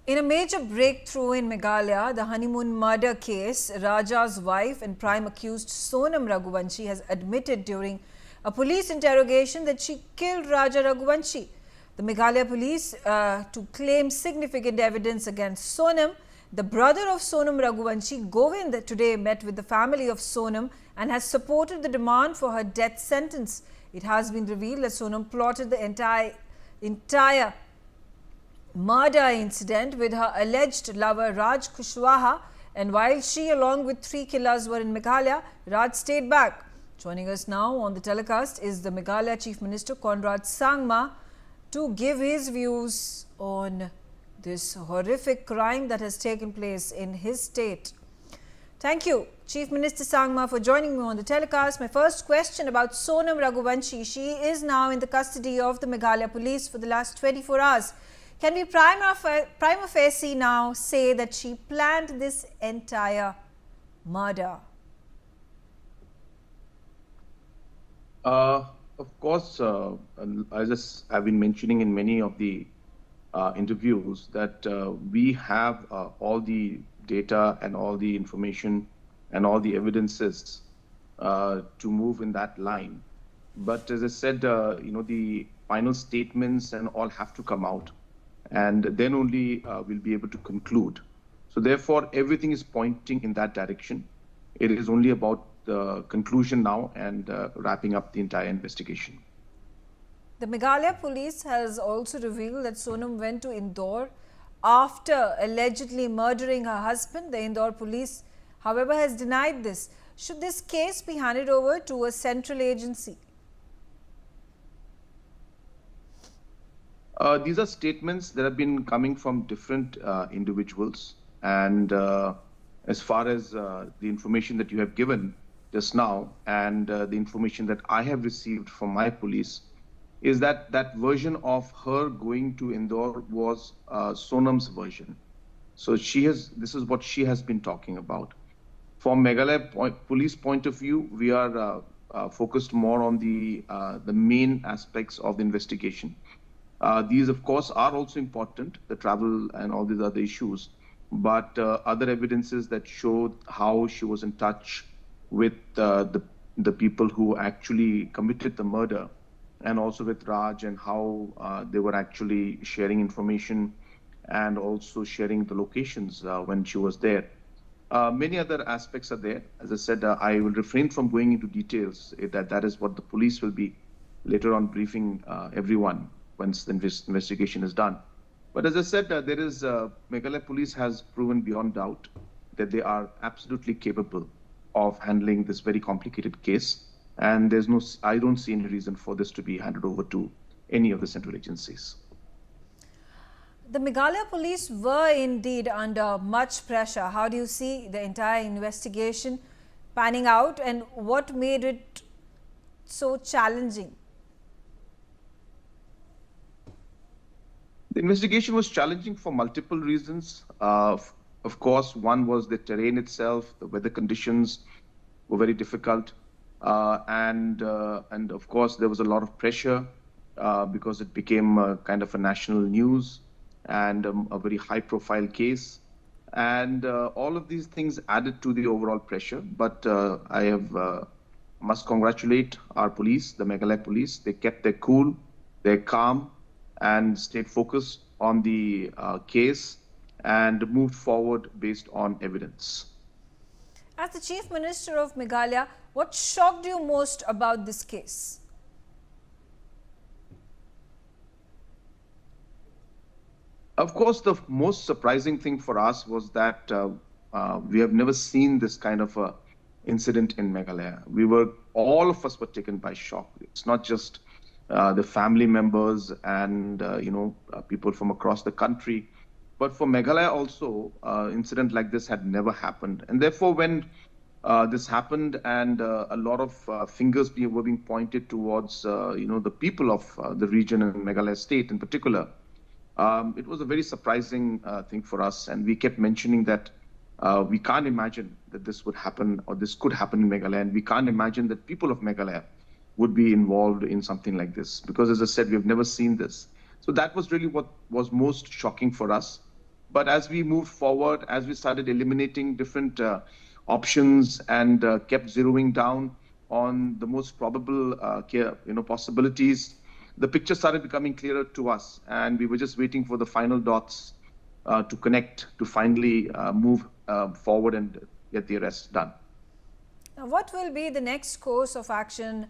In a major breakthrough in Meghalaya, the honeymoon murder case, Raja's wife and prime accused Sonam Raghuvanshi has admitted during a police interrogation that she killed Raja Raghuvanshi. The Meghalaya police to claim significant evidence against Sonam. The brother of Sonam Raghuvanshi, Govind, today met with the family of Sonam and has supported the demand for her death sentence. It has been revealed that Sonam plotted the entire murder incident with her alleged lover Raj Kushwaha, and while she along with 3 killers were in Meghalaya, Raj stayed back. Joining us now on the telecast is the Meghalaya Chief Minister Conrad Sangma to give his views on this horrific crime that has taken place in his state. Thank you, Chief Minister Sangma, for joining me on the telecast. My first question about Sonam Raghuvanshi. She is now in the custody of the Meghalaya police for the last 24 hours. Can we prima facie now say that she planned this entire murder? Of course, as I've been mentioning in many of the interviews, that we have all the data and all the information and all the evidences to move in that line. But as I said, the final statements and all have to come out, and then only we'll be able to conclude. So therefore, everything is pointing in that direction. It is only about the conclusion now and wrapping up the entire investigation. The Meghalaya police has also revealed that Sonam went to Indor after allegedly murdering her husband. The Indor police, however, has denied this. Should this case be handed over to a central agency? These are statements that have been coming from different individuals, and as far as the information that you have given just now and the information that I have received from my police is that that version of her going to Indore was Sonam's version. So this is what she has been talking about. From Meghalaya police point of view, we are focused more on the main aspects of the investigation. These, of course, are also important, the travel and all these other issues, but other evidences that showed how she was in touch with the people who actually committed the murder, and also with Raj, and how they were actually sharing information and also sharing the locations when she was there. Many other aspects are there. As I said, I will refrain from going into details. That is what the police will be later on briefing everyone once the investigation is done. But as I said, Meghalaya police has proven beyond doubt that they are absolutely capable of handling this very complicated case. And I don't see any reason for this to be handed over to any of the central agencies. The Meghalaya police were indeed under much pressure. How do you see the entire investigation panning out, and what made it so challenging? The investigation was challenging for multiple reasons. Of course, one was the terrain itself, the weather conditions were very difficult. And of course, there was a lot of pressure because it became kind of a national news and a very high-profile case. And all of these things added to the overall pressure. But I must congratulate our police, the Meghalaya police. They kept their cool, their calm, and stayed focused on the case and moved forward based on evidence. As the Chief Minister of Meghalaya, what shocked you most about this case? Of course, the most surprising thing for us was that we have never seen this kind of a incident in Meghalaya. All of us were taken by shock. It's not just the family members and people from across the country, but for Meghalaya also, incident like this had never happened. And therefore, when this happened and a lot of fingers were being pointed towards the people of the region and Meghalaya state in particular, it was a very surprising thing for us. And we kept mentioning that we can't imagine that this would happen or this could happen in Meghalaya, and we can't imagine that people of Meghalaya would be involved in something like this, because as I said, we've never seen this. So that was really what was most shocking for us. But as we moved forward, as we started eliminating different options and kept zeroing down on the most probable possibilities, the picture started becoming clearer to us, and we were just waiting for the final dots to connect to finally move forward and get the arrest done. Now, what will be the next course of action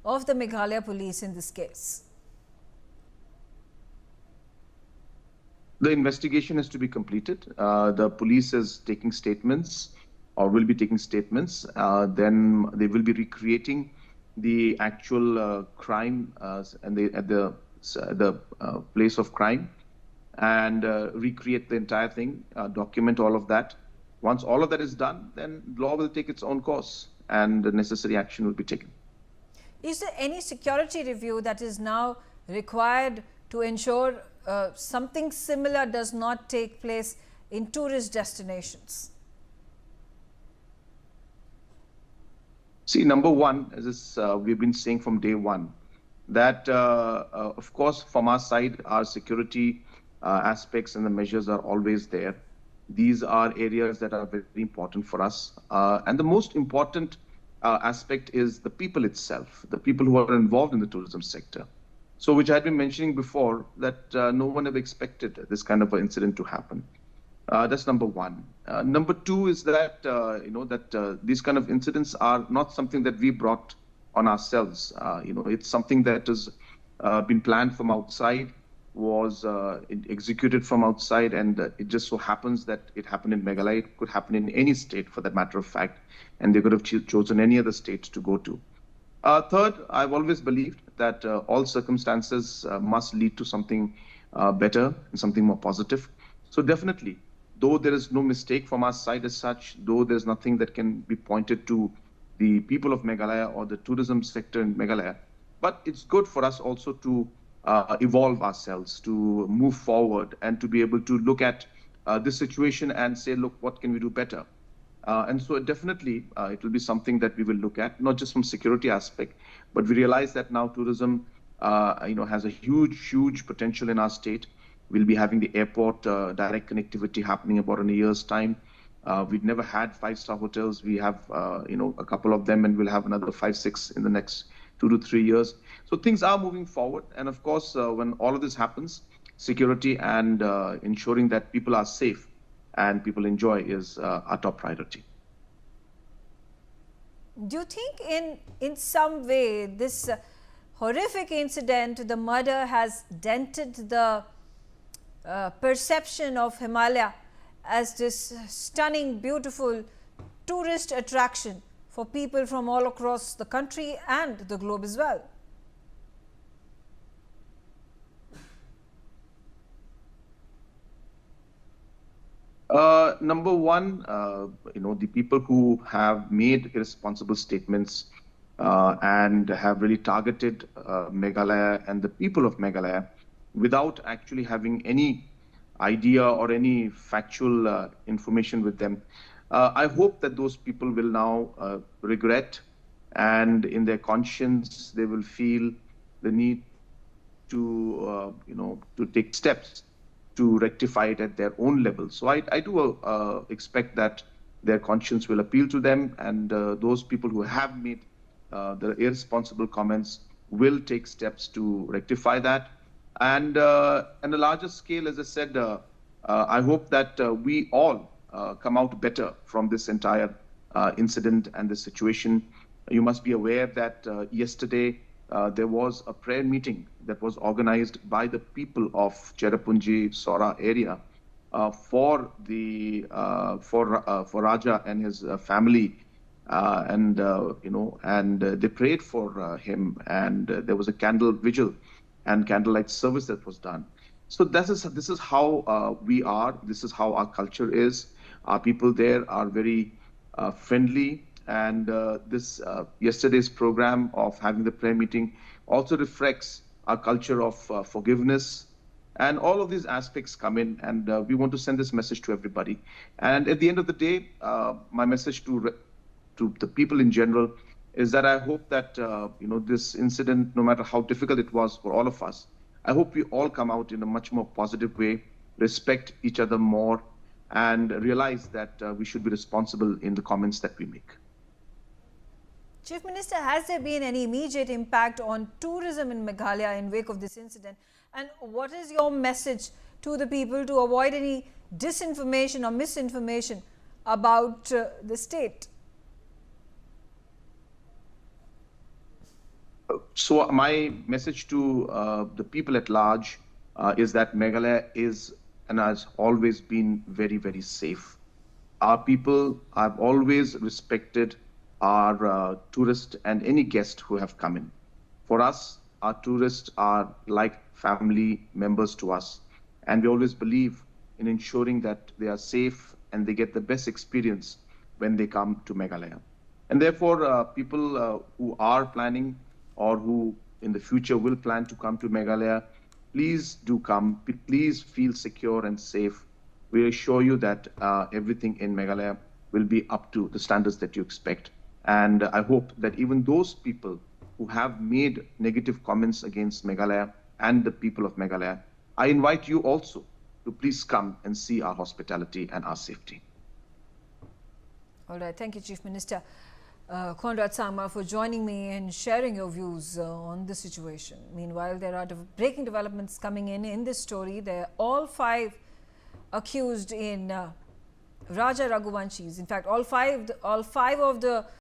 of the Meghalaya police in this case? The investigation is to be completed. The police is taking statements or will be taking statements. Then they will be recreating the actual crime and at the place of crime and recreate the entire thing, document all of that. Once all of that is done, then law will take its own course and the necessary action will be taken. Is there any security review that is now required to ensure something similar does not take place in tourist destinations? See, number one, as we've been saying from day one, that of course, from our side, our security aspects and the measures are always there. These are areas that are very important for us. And the most important aspect is the people itself, the people who are involved in the tourism sector. So, which I had been mentioning before, that no one ever expected this kind of an incident to happen. That's number one. Number two is that these kind of incidents are not something that we brought on ourselves. It's something that has been planned from outside, was executed from outside, and it just so happens that it happened in Meghalaya. It could happen in any state, for that matter of fact, and they could have chosen any other state to go to. Third, I've always believed that all circumstances must lead to something better and something more positive. So definitely, though there is no mistake from our side as such, though there's nothing that can be pointed to the people of Meghalaya or the tourism sector in Meghalaya, but it's good for us also to evolve ourselves, to move forward and to be able to look at this situation and say, look, what can we do better? And so definitely it will be something that we will look at, not just from security aspect, but we realize that now tourism has a huge potential in our state. We'll be having the airport direct connectivity happening about in a year's time. We've never had 5-star hotels. We have a couple of them, and we'll have another 5, 6 in the next 2 to 3 years. So things are moving forward. And of course, when all of this happens, security and ensuring that people are safe and people enjoy is our top priority. Do you think in some way this horrific incident, the murder, has dented the perception of Himalaya as this stunning, beautiful tourist attraction for people from all across the country and the globe as well? Number one, the people who have made irresponsible statements and have really targeted Meghalaya and the people of Meghalaya without actually having any idea or any factual information with them. I hope that those people will now regret, and in their conscience they will feel the need to to take steps to rectify it at their own level. So I do expect that their conscience will appeal to them, and those people who have made the irresponsible comments will take steps to rectify that. And on a larger scale, as I said, I hope that we all come out better from this entire incident and this situation. You must be aware that yesterday there was a prayer meeting that was organized by the people of Cherrapunji Sora area for Raja and his family, and they prayed for him, and there was a candle vigil and candlelight service that was done. So this is how we are. This is how our culture is. Our people there are very friendly. And this yesterday's program of having the prayer meeting also reflects our culture of forgiveness. And all of these aspects come in, and we want to send this message to everybody. And at the end of the day, my message to the people in general is that I hope that this incident, no matter how difficult it was for all of us, I hope we all come out in a much more positive way, respect each other more, and realize that we should be responsible in the comments that we make. Chief Minister, has there been any immediate impact on tourism in Meghalaya in wake of this incident? And what is your message to the people to avoid any disinformation or misinformation about the state? So my message to the people at large is that Meghalaya is and has always been very, very safe. Our people have always respected our tourists and any guest who have come in. For us, our tourists are like family members to us, and we always believe in ensuring that they are safe and they get the best experience when they come to Meghalaya. And therefore, people who are planning or who in the future will plan to come to Meghalaya, please do come. Please feel secure and safe. We assure you that everything in Meghalaya will be up to the standards that you expect. And I hope that even those people who have made negative comments against Meghalaya and the people of Meghalaya, I invite you also to please come and see our hospitality and our safety. All right. Thank you, Chief Minister Conrad Sangma, for joining me and sharing your views on the situation. Meanwhile, there are breaking developments coming in this story. They're all five accused in Raja Raghuvanshis. In fact, all five of the